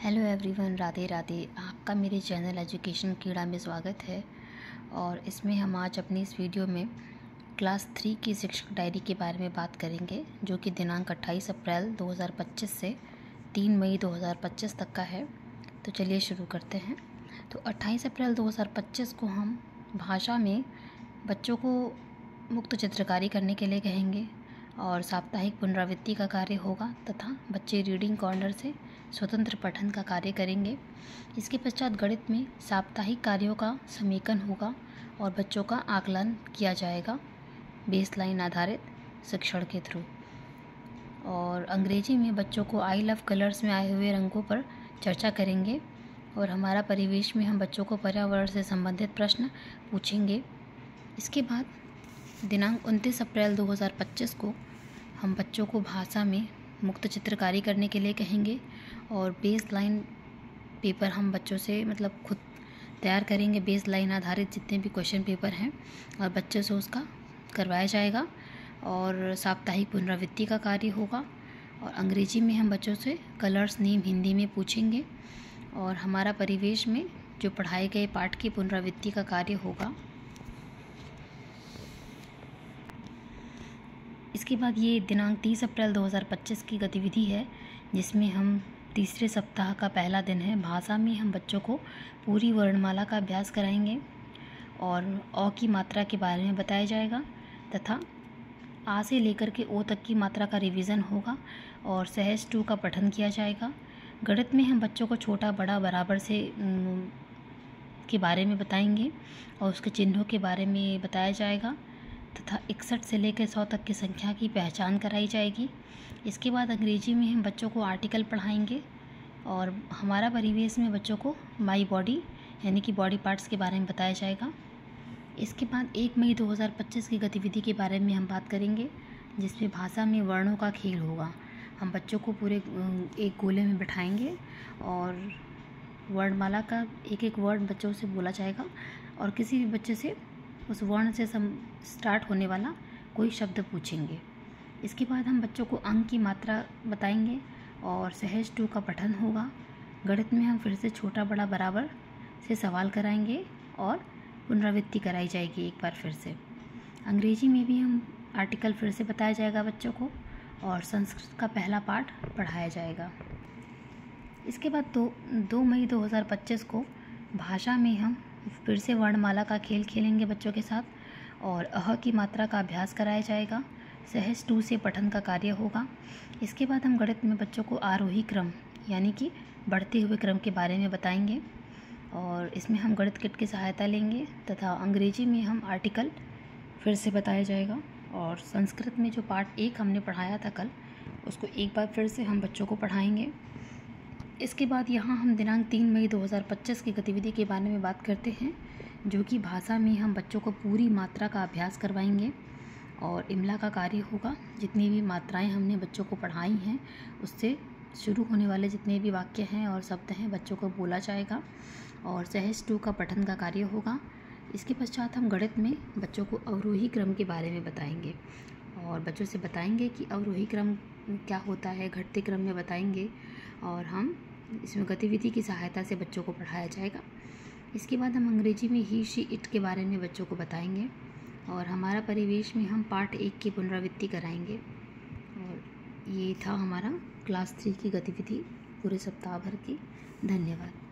Hello everyone, Radhe Radhe. आपका मेरे channel education कीड़ा में स्वागत है। और इसमें हम आज अपनी इस वीडियो में क्लास 3 की शिक्षक डायरी के बारे में बात करेंगे, जो कि दिनांक 28 अप्रैल 2025 से 3 मई 2025 तक का है। तो चलिए शुरू करते हैं। तो 28 अप्रैल 2025 को हम भाषा में बच्चों को मुक्त चित्रकारी करने के लिए कहेंगे और साप्ताहिक पुनरावृत्ति का कार्य होगा तथा बच्चे रीडिंग कॉर्नर से स्वतंत्र पठन का कार्य करेंगे। इसके पश्चात गणित में साप्ताहिक कार्यों का समेकन होगा और बच्चों का आकलन किया जाएगा बेसलाइन आधारित शिक्षण के थ्रू। और अंग्रेजी में बच्चों को आई लव कलर्स में आए हुए रंगों पर चर्चा करेंगे। और हमारा परिवेश में हम बच्चों को पर्यावरण से संबंधित प्रश्न पूछेंगे। इसके बाद दिनांक 29 अप्रैल 2025 को हम बच्चों को भाषा में मुक्त चित्रकारी करने के लिए कहेंगे और बेस लाइन पेपर हम बच्चों से खुद तैयार करेंगे। बेस लाइन आधारित जितने भी क्वेश्चन पेपर हैं और बच्चों से उसका करवाया जाएगा। और साप्ताहिक पुनरावृत्ति का कार्य होगा और अंग्रेजी में हम बच्चों से कलर्स नेम हिंदी में पूछेंगे। और हमारा परिवेश में जो पढ़ाए गए पाठ की पुनरावृत्ति का कार्य होगा। इसके बाद ये दिनांक 30 अप्रैल 2025 की गतिविधि है, जिसमें हम तीसरे सप्ताह का पहला दिन है। भाषा में हम बच्चों को पूरी वर्णमाला का अभ्यास कराएंगे और अ की मात्रा के बारे में बताया जाएगा तथा आ से लेकर के ओ तक की मात्रा का रिवीजन होगा और सहज 2 का पठन किया जाएगा। गणित में हम बच्चों को छोटा बड़ा बराबर से के बारे में बताएंगे और उसके चिन्हों के बारे में बताया जाएगा तथा 61 से लेकर 100 तक की संख्या की पहचान कराई जाएगी। इसके बाद अंग्रेजी में हम बच्चों को आर्टिकल पढ़ाएंगे और हमारा परिवेश में बच्चों को माई बॉडी यानी कि बॉडी पार्ट्स के बारे में बताया जाएगा। इसके बाद 1 मई 2025 की गतिविधि के बारे में हम बात करेंगे, जिसमें भाषा में वर्णों का खेल होगा। हम बच्चों को पूरे एक गोले में बिठाएंगे और वर्णमाला का एक एक वर्ड बच्चों से बोला जाएगा और किसी भी बच्चे से उस वर्ण से स्टार्ट होने वाला कोई शब्द पूछेंगे। इसके बाद हम बच्चों को अंक की मात्रा बताएंगे और सहज 2 का पठन होगा। गणित में हम फिर से छोटा बड़ा बराबर से सवाल कराएंगे और पुनरावृत्ति कराई जाएगी एक बार फिर से। अंग्रेजी में भी हम आर्टिकल फिर से बताया जाएगा बच्चों को और संस्कृत का पहला पाठ पढ़ाया जाएगा। इसके बाद 2 मई 2025 को भाषा में हम फिर से वर्णमाला का खेल खेलेंगे बच्चों के साथ और अह की मात्रा का अभ्यास कराया जाएगा। सहज 2 से पठन का कार्य होगा। इसके बाद हम गणित में बच्चों को आरोही क्रम यानी कि बढ़ते हुए क्रम के बारे में बताएंगे और इसमें हम गणित किट की सहायता लेंगे तथा अंग्रेजी में हम आर्टिकल फिर से बताया जाएगा। और संस्कृत में जो पाठ 1 हमने पढ़ाया था कल, उसको एक बार फिर से हम बच्चों को पढ़ाएंगे। इसके बाद यहाँ हम दिनांक 3 मई 2025 की गतिविधि के बारे में बात करते हैं, जो कि भाषा में हम बच्चों को पूरी मात्रा का अभ्यास करवाएंगे और इमला का कार्य होगा। जितनी भी मात्राएं हमने बच्चों को पढ़ाई हैं उससे शुरू होने वाले जितने भी वाक्य हैं और शब्द हैं बच्चों को बोला जाएगा और सहज 2 का पठन का कार्य होगा। इसके पश्चात हम गणित में बच्चों को अवरोही क्रम के बारे में बताएंगे और बच्चों से बताएंगे कि अवरोही क्रम क्या होता है, घटते क्रम में बताएंगे और हम इसमें गतिविधि की सहायता से बच्चों को पढ़ाया जाएगा। इसके बाद हम अंग्रेजी में ही शी इट के बारे में बच्चों को बताएंगे और हमारा परिवेश में हम पाठ 1 की पुनरावृत्ति कराएंगे। और ये था हमारा क्लास 3 की गतिविधि पूरे सप्ताह भर की। धन्यवाद।